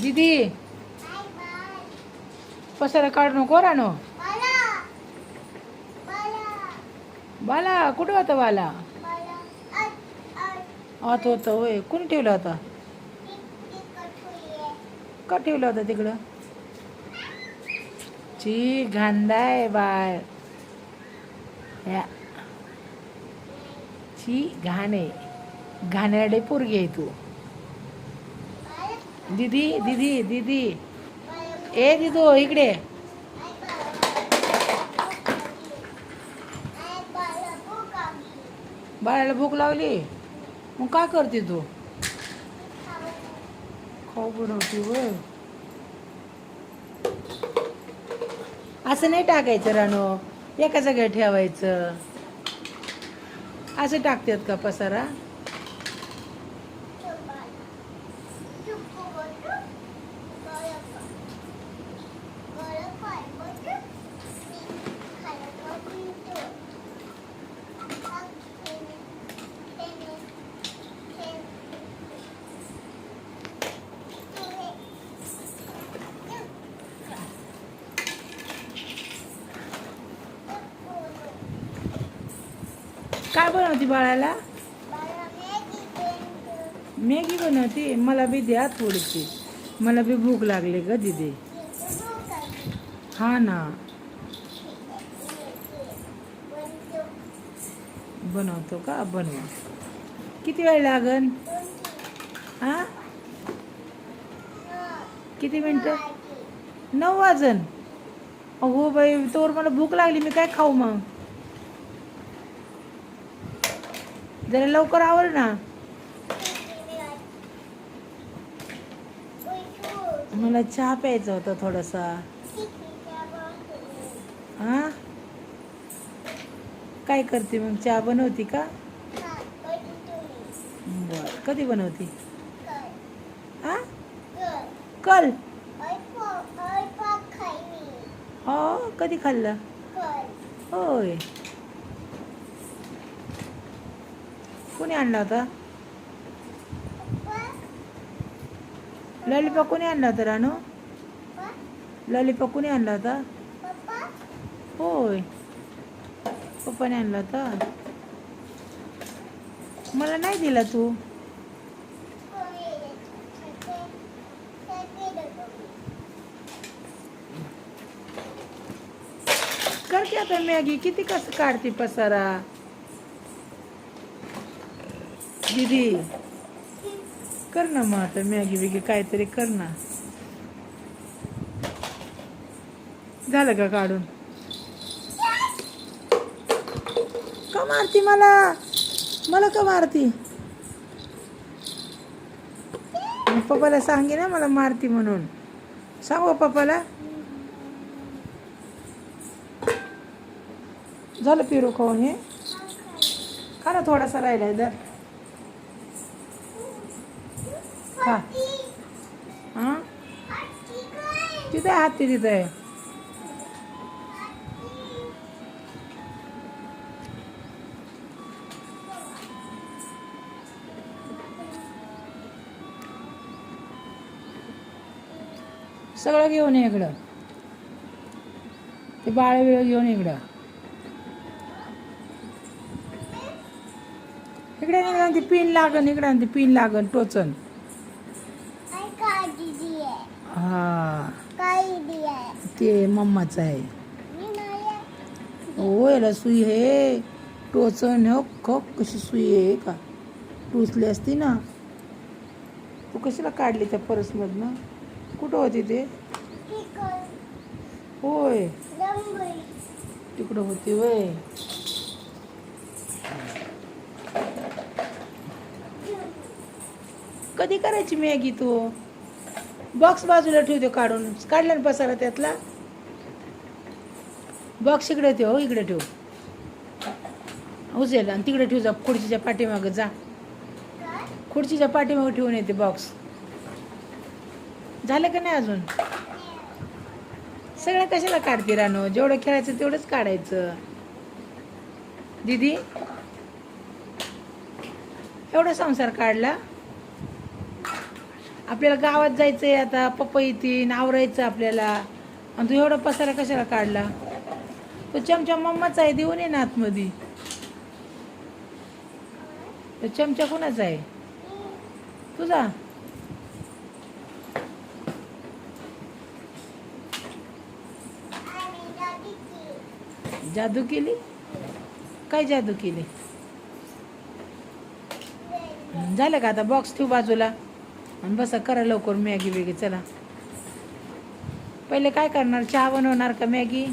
दीदी पसारा काढू नको रानो. बाला कुठं होता बाला? आत होता होय. कोणी ठेवला होता? का ठेवला होता तिकडं? ची घाणदाय बाळ. या ची घाण आहे. घाणेरडे पोरगी आहे तू. दीदी दीदी दीदी ए दिदो इकडे. बाळाला भूक लागली मग काय करते तू? खाऊ बनवते होय. असं नाही टाकायचं रानो. एका जागेवर ठेवायचं. असं टाकतात का पसारा? काय बनवते बाळाला? मॅगी बनवते. मला बी द्या थोडीशी. मला बी भूक लागली ग दीदी. हा ना बनवतो का? बनवा. किती वेळ लागन? हा किती मिनटं? 9 वाजन. हो बाई तोवर मला भूक लागली. मी काय खाऊ मग? जरा लवकर आवर ना. मला चहा प्यायचा होता थोडासा. हा काय करते मग? चहा बनवती का? बर कधी बनवती? हा कल. हो कधी खाल्लं? होय. कोणी आणला होता? लॉलीपॉप कोणी आणला होता रानू? लॉलीपॉप कोणी आणला होता? होय पप्पाने आणला होता. मला नाही दिला तू. कर की आता मॅगी. किती कसं काढते पसारा दीदी? कर ना मग आता मॅगी बिगी काहीतरी कर ना. झालं का काढून? का मारती मला? मला का मारती? पप्पाला सांगे ना मला मारती म्हणून. सांगू पप्पाला? झालं पिरू खाऊन हे? खा ना थोडासा राहिलाय दर. खा. हां तिथे हाती तिथं आहे. सगळं घेऊन ये इकडं. ते बाळ बिळ घेऊन इकडं. इकडे निघाल ती पिन लागन. इकडं ती पिन लागन टोचन. हा ते मम्माचं आहे. हो याला सुई आहे. टोचन हो खप कशी सुई आहे का? टोचली असती ना. तू कशाला काढली त्या पर्समधनं? कुठं होती ते? होय तिकडं होती वय. कधी करायची मॅगी तू? बॉक्स बाजूला ठेवते काढून. काढला ना पसारा त्यातला? बॉक्स इकडे ठेव. इकडे ठेव. उचल आणि तिकडे ठेव. जा खुर्चीच्या पाठीमागं जा. खुर्चीच्या पाठीमागं ठेवून येते बॉक्स. झालं का नाही अजून? सगळं कशाला काढते रानो? जेवढं खेळायचं तेवढंच काढायचं. दीदी एवढा संसार काढला. आपल्याला गावात जायचंय आता, पप्पा येतील, आवरायचं आपल्याला. आणि तू एवढा पसारा कशाला काढला? तो चमचा मम्माचा आहे, देऊन ये ना आतमध्ये. तो चमचा कोणाचा आहे? तुझा. जादू केली? काय जादू केली? झालं का आता? बॉक्स ठेवू बाजूला आणि बसा, करा लवकर मॅगी वेगी. चला, पहिले काय करणार? चहा बनवणार का मॅगी?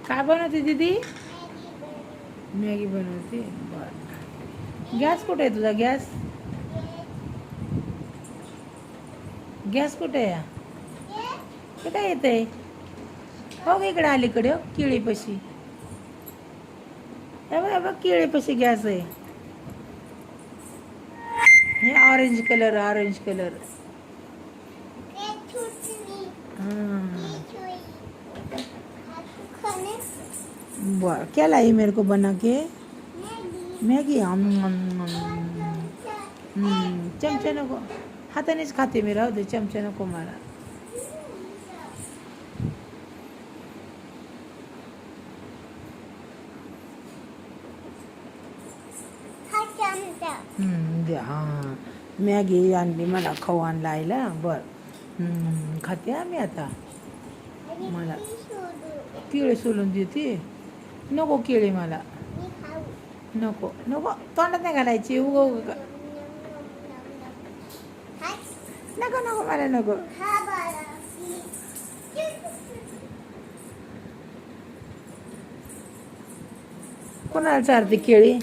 काय बनवते दीदी? मॅगी बनवते. बरं, गॅस कुठे आहे तुझा? गॅस गॅस कुठे आहे? कुठे येत आहे? हो ग, इकडे अलीकडे. हो, केळीपाशी. हे बघ, केळीपाशी गॅस आहे. हे ऑरेंज कलर, ऑरेंज कलर. बर, क्या लाई मेरे को बना के? मॅगी. चमचा नको, हातानेच खाते मी. राहू दे, चमचा नको मला. दे. हां, मॅगी आणली मला, खाऊ आणला आईला. बरं, खाते आम्ही आता. मला केळी सोलून देते. नको केळी मला. नको नको, तोंडात नाही घालायची. उग नको नको, मला नको. कोणाला चारते केळी?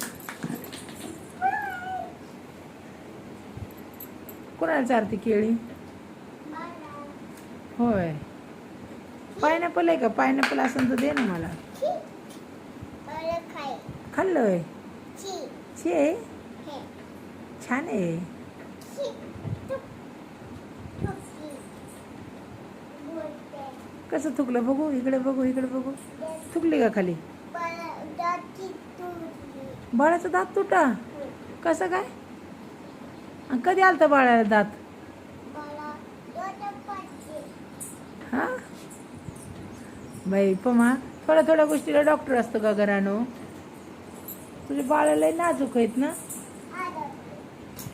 कोणाला चारते केळी? होय. पायनॅपल आहे का? पायनॅपल असेल तर दे ना मला. खाल्लंय. छे, छान आहे. कसं थुकलं बघू? इकडे बघू, इकडे बघू. थुकली का खाली? बाळाचा दात तुटा? कसं काय? कधी आलता बाळाला दात? हा बाई, पमा थोड्या थोड्या गोष्टीला डॉक्टर असतो का घरानो? तुझे बाळाला नाजूक आहेत ना?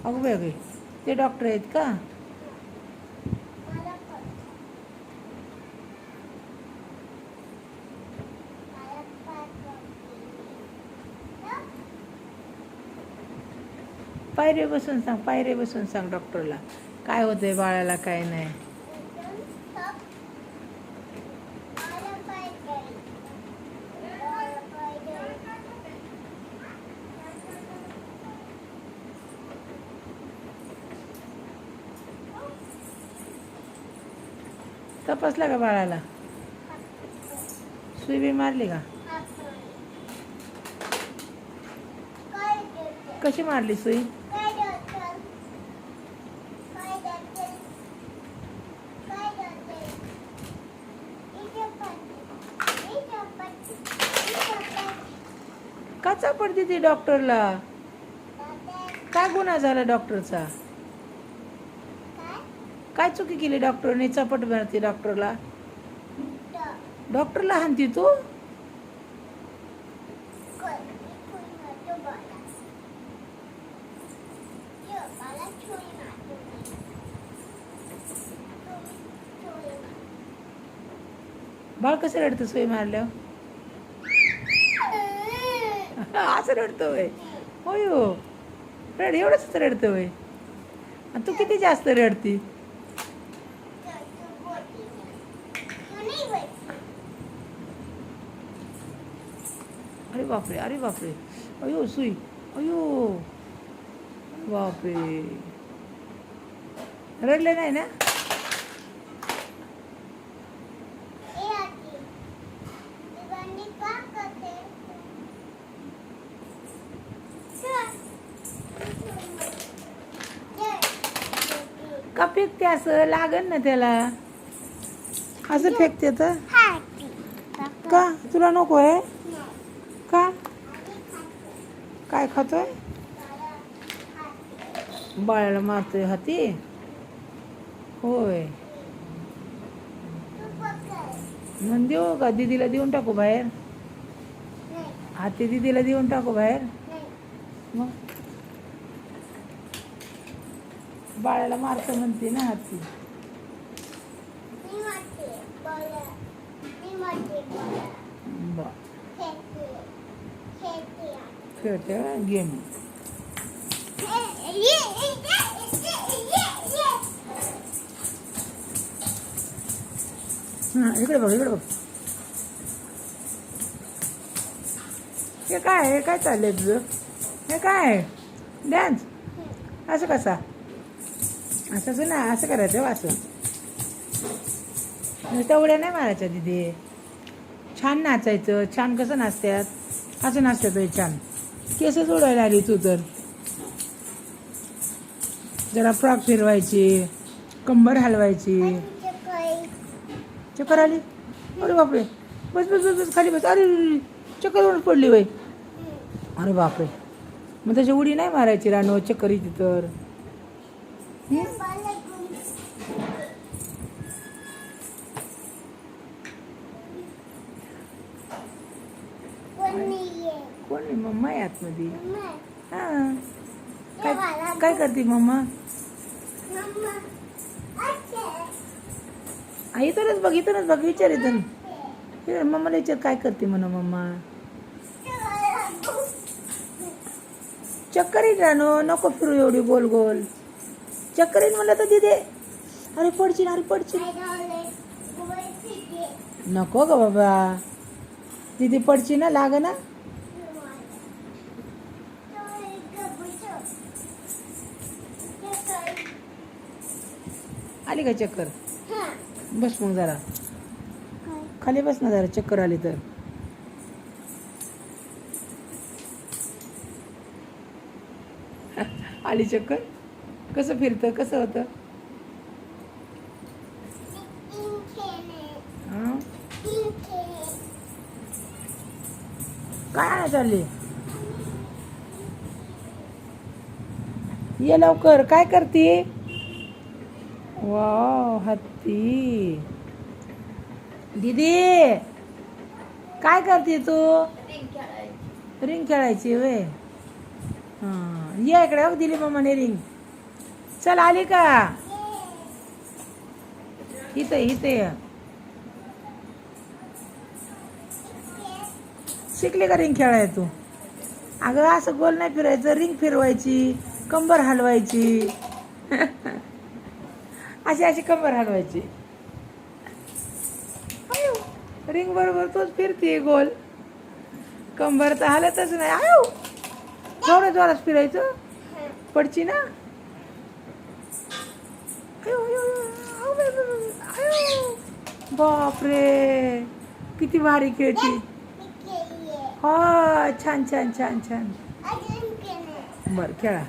अगं बाई, ते डॉक्टर आहेत का? पायरे बसून सांग, पायरे बसून सांग डॉक्टरला काय होतंय बाळाला, काय नाही. तपासला का बाळाला? सुई बी मारली का? कशी मारली सुई? का चापडते ती डॉक्टरला? काय गुन्हा झाला डॉक्टरचा? काय चुकी केली डॉक्टरने? चपट मारते डॉक्टरला. डॉक्टरला हाणती तू? बाळ कसं रडतं सोय मारल्यावर? असं रडतं होय? होय हो. रड एवढंच रडतं होय? आणि तू किती जास्त रडती? अरे बापरे, अरे बापरे, अयो सुई, अयो बापरे. रडले नाही ना? का फेकते असं? लागन ना त्याला. असं फेकते तर का? तुला नको आहे का? काय खातोय? बाळाला मारतोय हाती? होय. मग देऊ का? दीदीला देऊन टाकू बाहेर? हाती दीदीला देऊन टाकू बाहेर? मग बाळाला मारतं म्हणते ना हाती. बर खेळते गेम. हां इकडे बघ, इकडे बघ. हे काय? हे काय चाललंय तुझं? हे काय? डान्स? असं कसा? असं ना, असं करायचं असं. तेवढ्या नाही मारायच्या दिदी. छान नाचायचं. छान कसं नाचत्यात? असं नाचतात छान. केस जोडायला आली तू तर. जरा फ्रॉक फिरवायची, कंबर हलवायची. चक्कर आली? अरे बापरे. बस बस बस बस खाली बस. अरे चक्कर पडली बाई. अरे बापरे. मग त्याची उडी नाही मारायची रानो, चक्कर येते तर. कोण आहे? मम्मा आहे आतमध्ये. हां काय काय करते मम्मा? इथूनच बघ, इथूनच बघ. विचार इथून. मम्माला विचार काय करते म्हणा मम्मा. चक्कर येईल रानो, नको फिरू एवढी गोल गोल. चक्कर येईल म्हणलं तर दिदे. अरे पडची, अरे पडची. नको ग बाबा, दिदी पडची ना, लाग ना. आली का चक्कर? बस मग जरा खाली बस ना, जरा चक्कर आली तर. आली चक्कर? कसं फिरतं, कसं होतं? काय नाही चालली? ये लवकर. काय करते? वाव हत्ती. दीदी काय करते तू? रिंग खेळायची वे. हां ये इकडे. हो दिली मम्माने रिंग. चल आली का? इथे इथे शिकली का रिंग खेळाय तू? अगं असं गोल नाही फिरायचं, रिंग फिरवायची, कंबर हलवायची. अशी अशी कंबर हलवायची. रिंग बरोबर तोच फिरते गोल. कंबर तर हलतच नाही. आयो थोडं जोरात फिरायचं. पडची ना. बापरे किती भारी खेळती. हा छान छान छान छान. बर खेळा.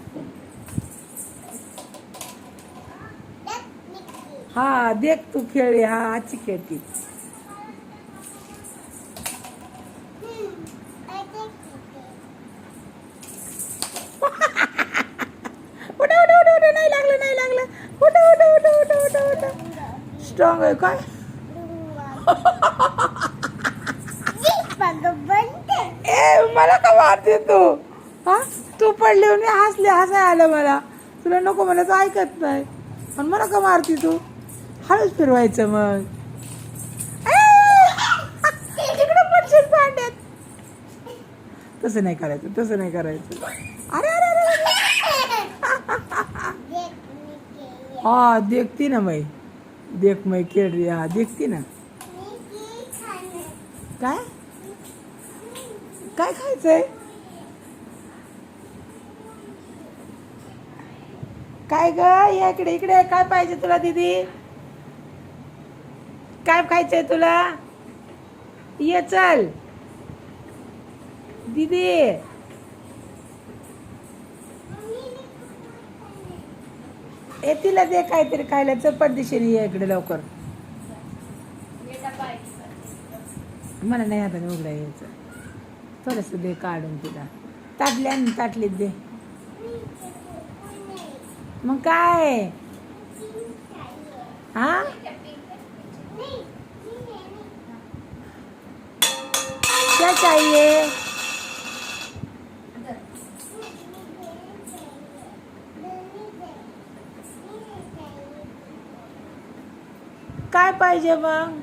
हा देख तू खेळली. हा आजची खेळती. उठा उठा उठा उठा. नाही लागलं, नाही लागलं. उठा उठा उठा उठा उठा उठा. स्ट्रॉंग आहे काय? मारते तू? हा, तू पडली मी हसले, हसाय आलं मला. तुला नको म्हणायचं ऐकत नाही आणि मला का मारती तू? हळूच फिरवायचं मग. तिकडे पडशील भांड्यात. तसं नाही करायचं, तसं नाही करायचं. अरे अरे अरे हा, देखती ना मैं, देख मैं खेळ रही. हा, देखती ना. काय काय खायचंय? काय ग, या इकडे इकडे. काय पाहिजे तुला दीदी? काय खायचंय तुला? ये चल दीदी. ए तिला दे काहीतरी खायला. चल पटदिशीने ये इकडे लवकर. मला नाही आता उघडा यायचं. थोडंसं दे काढून तिला. ताटली आणि ताटलीत दे. मग काय? हा, क्या चाहिए? काय पाहिजे मग?